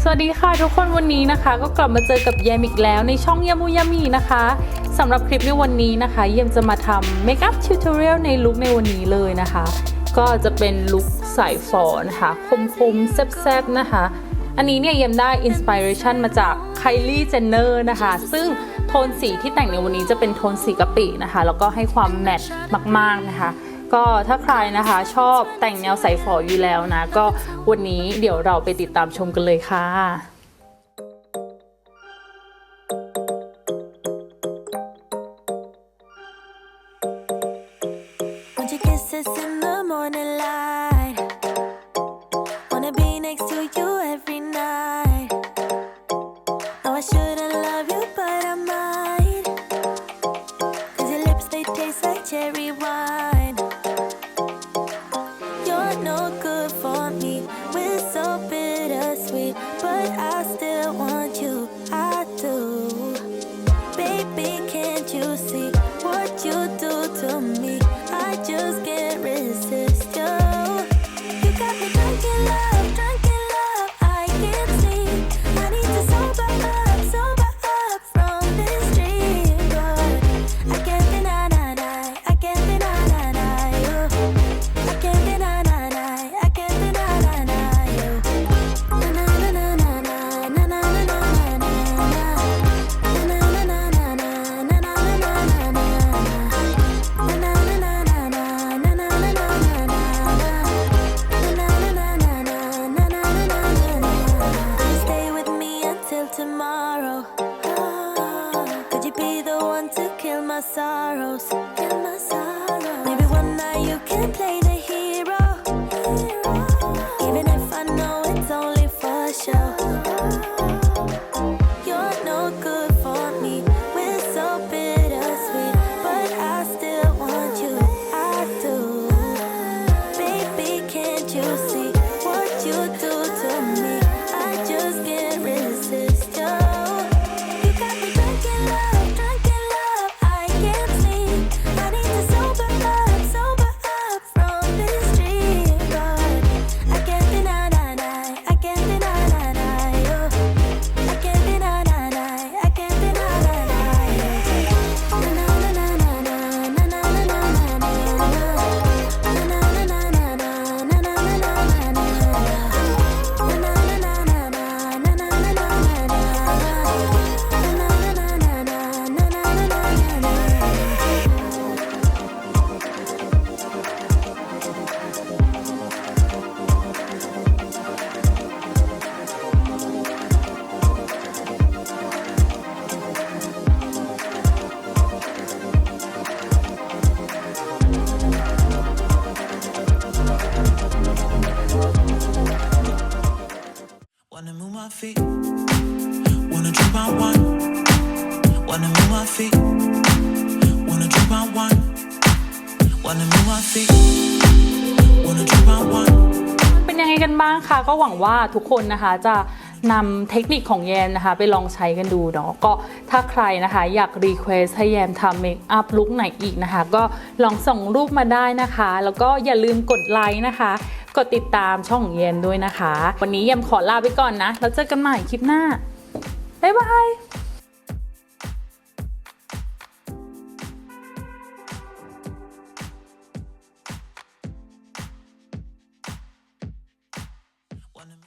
สวัสดีค่ะทุกคนวันนี้นะคะก็กลับมาเจอกับแยมอีกแล้วในช่องยามุยามีนะคะสำหรับคลิปในวันนี้นะคะเยมจะมาทำเมคอัพทิวทอเรียลในลุคในวันนี้เลยนะคะก็จะเป็นลุคสายฝอนะคะคมๆแซ่บๆนะคะอันนี้เนี่ยเยมได้อินสปิเรชันมาจากไคลี่เจนเนอร์นะคะซึ่งโทนสีที่แต่งในวันนี้จะเป็นโทนสีกะปินะคะแล้วก็ให้ความแมทมากๆนะคะก็ถ้าใครนะคะชอบแต่งแนวใสฝออยู่แล้วนะก็วันนี้เดี๋ยวเราไปติดตามชมกันเลยค่ะเป็นยังไงกันบ้างคะก็หวังว่าทุกคนนะคะจะนำเทคนิคของแยมนะคะไปลองใช้กันดูเนาะก็ถ้าใครนะคะอยากรีเควสให้แยมทำเมคอัพลุคไหนอีกนะคะก็ลองส่งรูปมาได้นะคะแล้วก็อย่าลืมกดไลค์นะคะกดติดตามช่องของแยมด้วยนะคะวันนี้แยมขอลาไปก่อนนะแล้วเจอกันใหม่คลิปหน้าบ๊ายบาย